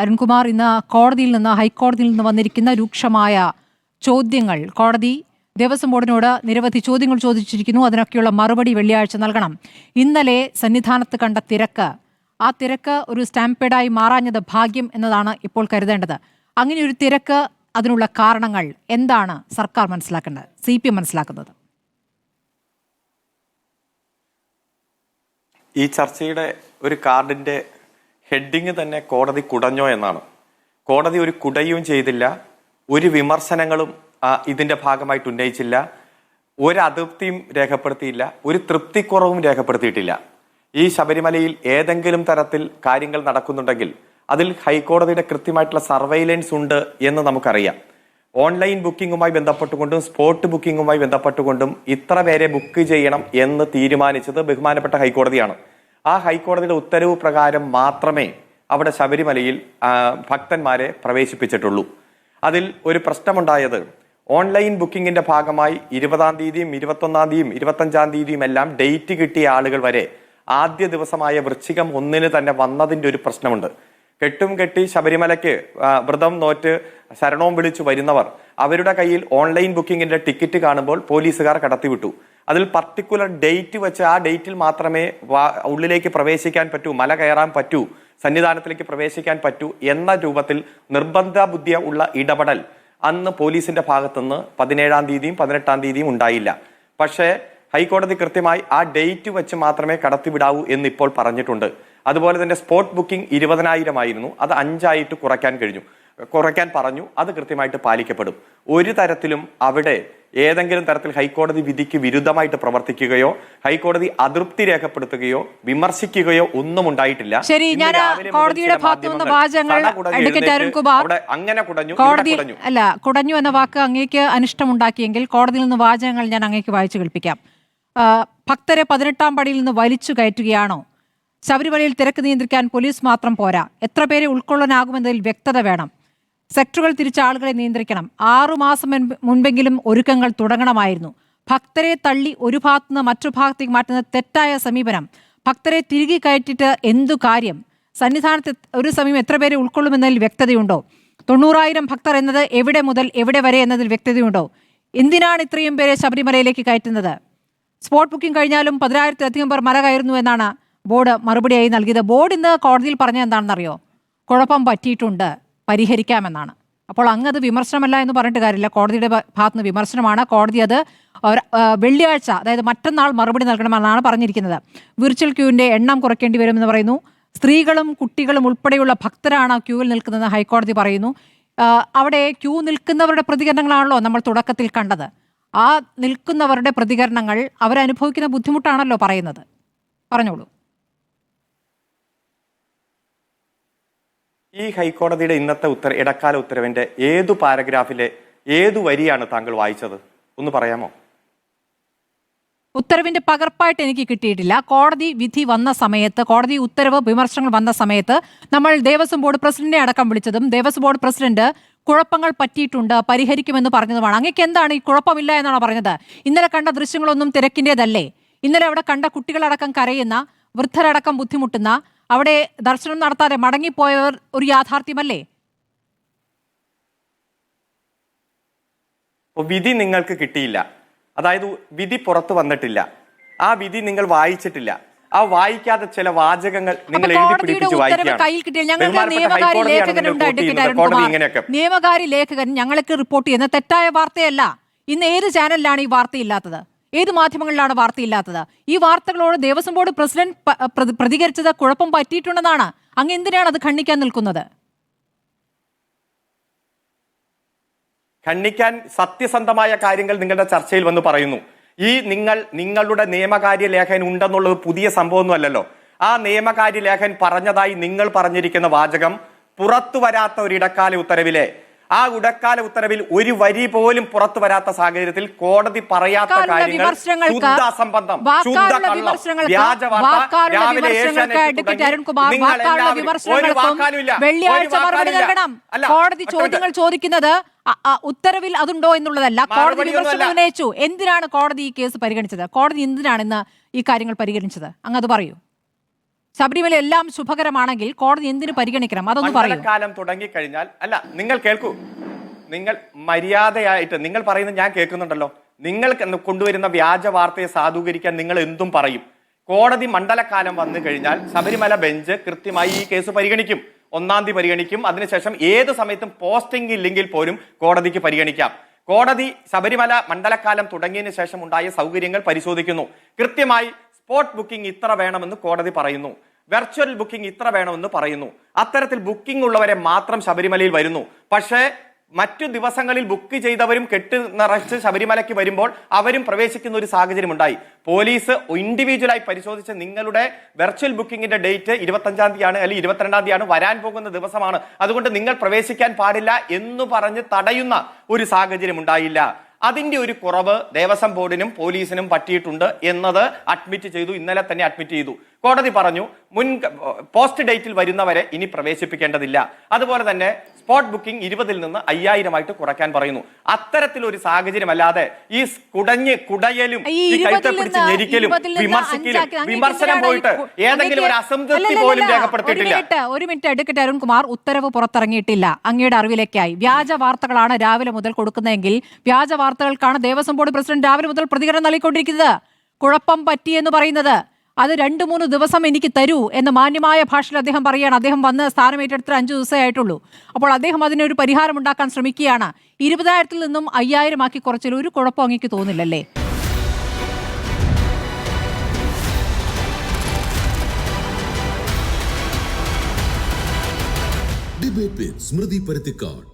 അരുൺകുമാർ, ഇന്ന് കോടതിയിൽ നിന്ന് ഹൈക്കോടതിയിൽ നിന്ന് വന്നിരിക്കുന്ന രൂക്ഷമായ ചോദ്യങ്ങൾ, കോടതി ദേവസ്വം ബോർഡിനോട് നിരവധി ചോദ്യങ്ങൾ ചോദിച്ചിരിക്കുന്നു. അതിനൊക്കെയുള്ള മറുപടി വെള്ളിയാഴ്ച നൽകണം. ഇന്നലെ സന്നിധാനത്ത് കണ്ട തിരക്ക്, ആ തിരക്ക് ഒരു സ്റ്റാമ്പേഡായി മാറാഞ്ഞത് ഭാഗ്യം എന്നതാണ് ഇപ്പോൾ കരുതേണ്ടത്. അങ്ങനെ ഒരു തിരക്ക്, അതിനുള്ള കാരണങ്ങൾ എന്താണ് സർക്കാർ മനസ്സിലാക്കേണ്ടത്, CPM മനസ്സിലാക്കുന്നത്? ഈ ചർച്ചയുടെ ഒരു കാർഡിന്റെ ഹെഡിങ് തന്നെ കോടതി കുടഞ്ഞോ എന്നാണ്. കോടതി ഒരു കുടയും ചെയ്തില്ല, ഒരു വിമർശനങ്ങളും ഇതിന്റെ ഭാഗമായിട്ട് ഉന്നയിച്ചില്ല, ഒരു അതൃപ്തിയും രേഖപ്പെടുത്തിയില്ല, ഒരു തൃപ്തിക്കുറവും രേഖപ്പെടുത്തിയിട്ടില്ല. ഈ ശബരിമലയിൽ ഏതെങ്കിലും തരത്തിൽ കാര്യങ്ങൾ നടക്കുന്നുണ്ടെങ്കിൽ അതിൽ ഹൈക്കോടതിയുടെ കൃത്യമായിട്ടുള്ള സർവൈലൻസ് ഉണ്ട് എന്ന് നമുക്കറിയാം. ഓൺലൈൻ ബുക്കിംഗുമായി ബന്ധപ്പെട്ടുകൊണ്ടും സ്പോട്ട് ബുക്കിംഗുമായി ബന്ധപ്പെട്ടുകൊണ്ടും ഇത്ര പേരെ ബുക്ക് ചെയ്യണം എന്ന് തീരുമാനിച്ചത് ബഹുമാനപ്പെട്ട ഹൈക്കോടതിയാണ്. ആ ഹൈക്കോടതിയുടെ ഉത്തരവ് പ്രകാരം മാത്രമേ അവിടെ ശബരിമലയിൽ ഭക്തന്മാരെ പ്രവേശിപ്പിച്ചിട്ടുള്ളൂ. അതിൽ ഒരു പ്രശ്നമുണ്ടായത്, ഓൺലൈൻ ബുക്കിംഗിന്റെ ഭാഗമായി 20-ാം തീയതിയും 21-ാം തീയതിയും 25-ാം തീയതിയും എല്ലാം ഡേറ്റ് കിട്ടിയ ആളുകൾ വരെ ആദ്യ ദിവസമായ വൃശ്ചികം 1 തന്നെ വന്നതിന്റെ ഒരു പ്രശ്നമുണ്ട്. കെട്ടും കെട്ടി ശബരിമലയ്ക്ക് വ്രതം നോറ്റ് ശരണവും വിളിച്ചു വരുന്നവർ അവരുടെ കയ്യിൽ ഓൺലൈൻ ബുക്കിംഗിന്റെ ടിക്കറ്റ് കാണുമ്പോൾ പോലീസുകാർ കടത്തിവിട്ടു. അതിൽ പർട്ടിക്കുലർ ഡേറ്റ് വെച്ച് ആ ഡേറ്റിൽ മാത്രമേ ഉള്ളിലേക്ക് പ്രവേശിക്കാൻ പറ്റൂ, മല കയറാൻ പറ്റൂ, സന്നിധാനത്തിലേക്ക് പ്രവേശിക്കാൻ പറ്റൂ എന്ന രൂപത്തിൽ നിർബന്ധ ബുദ്ധിയ ഉള്ള ഇടപെടൽ അന്ന് പോലീസിന്റെ ഭാഗത്തുനിന്ന് 17-ാം തീയതിയും 18-ാം തീയതിയും ഉണ്ടായില്ല. പക്ഷേ ഹൈക്കോടതി കൃത്യമായി ആ ഡേറ്റ് വെച്ച് മാത്രമേ കടത്തിവിടാവൂ എന്നിപ്പോൾ പറഞ്ഞിട്ടുണ്ട്. അതുപോലെ തന്നെ സ്പോട്ട് ബുക്കിംഗ് 20,000 ആയിരുന്നു, അത് 5 കുറയ്ക്കാൻ പറഞ്ഞു. അത് കൃത്യമായിട്ട് പാലിക്കപ്പെടും. ഒരു തരത്തിലും അവിടെ ഏതെങ്കിലും തരത്തിൽ ഹൈക്കോടതി വിധിക്ക് വിരുദ്ധമായിട്ട് പ്രവർത്തിക്കുകയോ ഹൈക്കോടതി അതൃപ്തി രേഖപ്പെടുത്തുകയോ വിമർശിക്കുകയോ ഒന്നും ഉണ്ടായിട്ടില്ല. ശരി, ഞാൻ കോടതിയുടെ ഭാഗത്തുനിന്ന് വാചകങ്ങൾ അഡ്വക്കേറ്റ് അരുൺകുമാർ, അങ്ങനെ കുടഞ്ഞു എന്ന വാക്ക് അങ്ങേക്ക് അനിഷ്ടമുണ്ടാക്കിയെങ്കിൽ കോടതിയിൽ നിന്ന് വാചകങ്ങൾ ഞാൻ അങ്ങേക്ക് വായിച്ചു കേൾപ്പിക്കാം. ഭക്തരെ 18-ാം പടിയിൽ നിന്ന് വലിച്ചു കയറ്റുകയാണോ? ശബരിമലയിൽ തിരക്ക് നിയന്ത്രിക്കാൻ പോലീസ് മാത്രം പോരാ, എത്ര പേരെ ഉൾക്കൊള്ളാനാകുമെന്നതിൽ വ്യക്തത വേണം. സെക്ടറുകൾ തിരിച്ച ആളുകളെ നിയന്ത്രിക്കണം. 6 മാസം മുൻപെങ്കിലും ഒരുക്കങ്ങൾ തുടങ്ങണമായിരുന്നു. ഭക്തരെ തള്ളി ഒരു ഭാഗത്തുനിന്ന് മറ്റു ഭാഗത്തേക്ക് മാറ്റുന്ന തെറ്റായ സമീപനം. ഭക്തരെ തിരികെ കയറ്റിയിട്ട് എന്തു കാര്യം? സന്നിധാനത്ത് ഒരു സമയം എത്ര പേരെ ഉൾക്കൊള്ളുമെന്നതിൽ വ്യക്തതയുണ്ടോ? 90,000 ഭക്തർ എന്നത് എവിടെ മുതൽ എവിടെ വരെ എന്നതിൽ വ്യക്തതയുണ്ടോ? എന്തിനാണ് ഇത്രയും പേരെ ശബരിമലയിലേക്ക് കയറ്റുന്നത്? സ്പോട്ട് ബുക്കിംഗ് കഴിഞ്ഞാലും 10,000-ലധികം പേർ മല കയറുന്നു എന്നാണ് ബോർഡ് മറുപടിയായി നൽകിയത്. ബോർഡ് ഇന്ന് കോടതിയിൽ പറഞ്ഞത് എന്താണെന്നറിയോ? കുഴപ്പം പറ്റിയിട്ടുണ്ട്, പരിഹരിക്കാമെന്നാണ്. അപ്പോൾ അങ്ങത് വിമർശനമല്ല എന്ന് പറഞ്ഞിട്ട് കാര്യമില്ല, കോടതിയുടെ ഭാഗത്തുനിന്ന് വിമർശനമാണ്. കോടതി അത് വെള്ളിയാഴ്ച, അതായത് മറ്റന്നാൾ മറുപടി നൽകണമെന്നാണ് പറഞ്ഞിരിക്കുന്നത്. വിർച്വൽ ക്യൂവിൻ്റെ എണ്ണം കുറയ്ക്കേണ്ടി വരുമെന്ന് പറയുന്നു. സ്ത്രീകളും കുട്ടികളും ഉൾപ്പെടെയുള്ള ഭക്തരാണ് ക്യൂവിൽ നിൽക്കുന്നതെന്ന് ഹൈക്കോടതി പറയുന്നു. അവിടെ ക്യൂ നിൽക്കുന്നവരുടെ പ്രതികരണങ്ങളാണല്ലോ നമ്മൾ തുടക്കത്തിൽ കണ്ടത്. ആ നിൽക്കുന്നവരുടെ പ്രതികരണങ്ങൾ അവരനുഭവിക്കുന്ന ബുദ്ധിമുട്ടാണല്ലോ പറയുന്നത്. പറഞ്ഞോളൂ. ഈ ഹൈക്കോടതിയുടെ ഇന്നത്തെ ഇടക്കാല ഉത്തരവിന്റെ ഏതു പാരഗ്രാഫിലെ ഏതു വരിയാണ് താങ്കൾ വായിച്ചത്? ഒന്ന് പറയാമോ? ഉത്തരവിന്റെ പകർപ്പായിട്ട് എനിക്ക് കിട്ടിയിട്ടില്ല. കോടതി വിധി വന്ന സമയത്ത്, കോടതി ഉത്തരവ് വിമർശനങ്ങൾ വന്ന സമയത്ത് നമ്മൾ ദേവസ്വം ബോർഡ് പ്രസിഡന്റിനെ അടക്കം വിളിച്ചതും ദേവസ്വം ബോർഡ് പ്രസിഡന്റ് കുഴപ്പങ്ങൾ പറ്റിയിട്ടുണ്ട്, പരിഹരിക്കുമെന്ന് പറഞ്ഞതുമാണ്. അങ്ങേക്ക് എന്താണ് ഈ കുഴപ്പമില്ല എന്നാണ് പറഞ്ഞത്? ഇന്നലെ കണ്ട ദൃശ്യങ്ങളൊന്നും തിരക്കിൻ്റെതല്ലേ? ഇന്നലെ അവിടെ കണ്ട കുട്ടികളടക്കം കരയുന്ന, വൃദ്ധരടക്കം ബുദ്ധിമുട്ടുന്ന, അവിടെ ദർശനം നടത്താതെ മടങ്ങിപ്പോയവർ ഒരു യാഥാർത്ഥ്യമല്ലേ? വിധി നിങ്ങൾക്ക് കിട്ടിയില്ല, അതായത് വിധി പുറത്തു വന്നിട്ടില്ല, ആ വിധി നിങ്ങൾ വായിച്ചിട്ടില്ല. ആ വായിക്കാതെ ചില വാചകങ്ങൾ നിങ്ങൾ എഴുതി പിടിപ്പിച്ച് നിയമകാര്യ ലേഖകൻ ഞങ്ങൾക്ക് റിപ്പോർട്ട് ചെയ്യുന്ന തെറ്റായ വാർത്തയല്ല. ഇന്ന് ഏത് ചാനലിലാണ് ഈ വാർത്തയില്ലാത്തത്? ഏത് മാധ്യമങ്ങളിലാണ് വാർത്തയില്ലാത്തത്? ഈ വാർത്തകളോട് ദേവസ്വം ബോർഡ് പ്രസിഡന്റ് പ്രതികരിച്ചത് കുഴപ്പം പറ്റിയിട്ടുണ്ടെന്നാണ്. അങ്ങ് എന്തിനാണ് അത് ഖണ്ഡിക്കാൻ നിൽക്കുന്നത്? ഖണ്ഡിക്കാൻ സത്യസന്ധമായ കാര്യങ്ങൾ നിങ്ങളുടെ ചർച്ചയിൽ വന്ന് പറയുന്നു. നിങ്ങളുടെ നിയമകാര്യ ലേഖൻ ഉണ്ടെന്നുള്ളത് പുതിയ സംഭവമൊന്നുമല്ലല്ലോ. ആ നിയമകാര്യ ലേഖൻ പറഞ്ഞതായി നിങ്ങൾ പറഞ്ഞിരിക്കുന്ന വാചകം പുറത്തു വരാത്ത ഒരു ഇടക്കാല ഉത്തരവിലെ ആ ഇടക്കാല ഉത്തരവിൽ ഒരു വരി പോലും പുറത്തു വരാത്ത സാഹചര്യത്തിൽ കോടതി പറയാത്ത കാര്യങ്ങൾ ശുദ്ധ അസംബന്ധം, ശുദ്ധ കള്ളം, വ്യാജ വാർത്ത, രാവിലെ കോടതി ചോദ്യങ്ങൾ ചോദിക്കുന്നത് ഉത്തരവിൽ അതുണ്ടോ എന്നുള്ളതല്ല. കോടതി വിമർശനം ഉന്നയിച്ചു. എന്തിനാണ് കോടതി ഈ കേസ് പരിഗണിച്ചത്? കോടതി എന്തിനാണ് ഇന്ന് ഈ കാര്യങ്ങൾ പരിഗണിച്ചത്? അങ്ങ് അത് പറയൂ. ശബരിമല എല്ലാം ശുഭകരമാണെങ്കിൽ കോടതി എന്തിനു പരിഗണിക്കണം? അതൊന്ന് പറയൂ. മണ്ഡലകാലം തുടങ്ങിക്കഴിഞ്ഞാൽ അല്ല, നിങ്ങൾ കേൾക്കൂ, നിങ്ങൾ മര്യാദയായിട്ട് നിങ്ങൾ പറയുന്നത് ഞാൻ കേൾക്കുന്നുണ്ടല്ലോ. നിങ്ങൾ കൊണ്ടുവരുന്ന വ്യാജ വാർത്തയെ സാധൂകരിക്കാൻ നിങ്ങൾ എന്തും പറയും. കോടതി മണ്ഡലകാലം വന്നു കഴിഞ്ഞാൽ ശബരിമല ബെഞ്ച് കൃത്യമായി ഈ കേസ് പരിഗണിക്കും. 1-ാം തീയതി പരിഗണിക്കും. അതിനുശേഷം ഏത് സമയത്തും പോസ്റ്റിംഗ് ഇല്ലെങ്കിൽ പോലും കോടതിക്ക് പരിഗണിക്കാം. കോടതി ശബരിമല മണ്ഡലകാലം തുടങ്ങിയതിനു ശേഷം ഉണ്ടായ സൗകര്യങ്ങൾ പരിശോധിക്കുന്നു. കൃത്യമായി സ്പോട്ട് ബുക്കിംഗ് ഇത്ര വേണമെന്ന് കോടതി പറയുന്നു, വെർച്വൽ ബുക്കിംഗ് ഇത്ര വേണമെന്ന് പറയുന്നു. അത്തരത്തിൽ ബുക്കിംഗ് ഉള്ളവരെ മാത്രം ശബരിമലയിൽ വരുന്നു. പക്ഷേ മറ്റു ദിവസങ്ങളിൽ ബുക്ക് ചെയ്തവരും കെട്ട് നിറച്ച് ശബരിമലയ്ക്ക് വരുമ്പോൾ അവരും പ്രവേശിക്കുന്ന ഒരു സാഹചര്യം ഉണ്ടായി. പോലീസ് ഇൻഡിവിജ്വലായി പരിശോധിച്ച് നിങ്ങളുടെ വെർച്വൽ ബുക്കിംഗിന്റെ ഡേറ്റ് 25-ാം തീയതിയാണ് അല്ലെങ്കിൽ 22-ാം തീയതിയാണ്, വരാൻ പോകുന്ന ദിവസമാണ്, അതുകൊണ്ട് നിങ്ങൾ പ്രവേശിക്കാൻ പാടില്ല എന്ന് പറഞ്ഞ് തടയുന്ന ഒരു സാഹചര്യം ഉണ്ടായില്ല. അതിന്റെ ഒരു കുറവ് ദേവസ്വം ബോർഡിനും പോലീസിനും പറ്റിയിട്ടുണ്ട് എന്നത് അഡ്മിറ്റ് ചെയ്തു. ഇന്നലെ തന്നെ അഡ്മിറ്റ് ചെയ്തു. കോടതി പറഞ്ഞു പോസ്റ്റ് ഡേറ്റിൽ വരുന്നവരെ ഇനി പ്രവേശിപ്പിക്കേണ്ടതില്ല. അതുപോലെ തന്നെ സ്പോട്ട് ബുക്കിംഗ് 20-ൽ നിന്ന് 5000 കുറയ്ക്കാൻ പറയുന്നു. അത്തരത്തിലൊരു സാഹചര്യം അല്ലാതെ ഈ കുടയലും ഈ കഴുത്തെ പിടിച്ച് ഞെരിക്കലും വിമർശനം പോയിട്ട് ഏതെങ്കിലും ഒരു അസംതൃപ്തി പോലും രേഖപ്പെടുത്തിയിട്ടില്ല. ഒരു മിനിറ്റ് അഡ്വക്കേറ്റ് അരുൺകുമാർ, ഉത്തരവ് പുറത്തിറങ്ങിയിട്ടില്ല. അങ്ങയുടെ അറിവിലേക്കായി വ്യാജ വാർത്തകളാണ് രാവിലെ മുതൽ കൊടുക്കുന്നതെങ്കിൽ വ്യാജ വാർത്തകൾക്കാണ് ദേവസ്വം ബോർഡ് പ്രസിഡന്റ് രാവിലെ മുതൽ പ്രതികരണം നൽകിക്കൊണ്ടിരിക്കുന്നത്. കുഴപ്പം പറ്റിയെന്ന് പറയുന്നത് അത് 2-3 ദിവസം എനിക്ക് തരൂ എന്ന് മാന്യമായ ഭാഷയിൽ അദ്ദേഹം പറയുകയാണ്. അദ്ദേഹം വന്ന് സ്ഥാനമേറ്റെടുത്ത് 5 ദിവസമേ ആയിട്ടുള്ളൂ. അപ്പോൾ അദ്ദേഹം അതിനൊരു പരിഹാരം ഉണ്ടാക്കാൻ ശ്രമിക്കുകയാണ്. 20,000-ൽ നിന്നും 5000 ആക്കി കുറച്ചിൽ ഒരു കുഴപ്പം അങ്ങേക്ക് തോന്നില്ലല്ലേ? ഡിബേറ്റ് വിത്ത് സ്മൃതി പരുത്തിക്കാട്.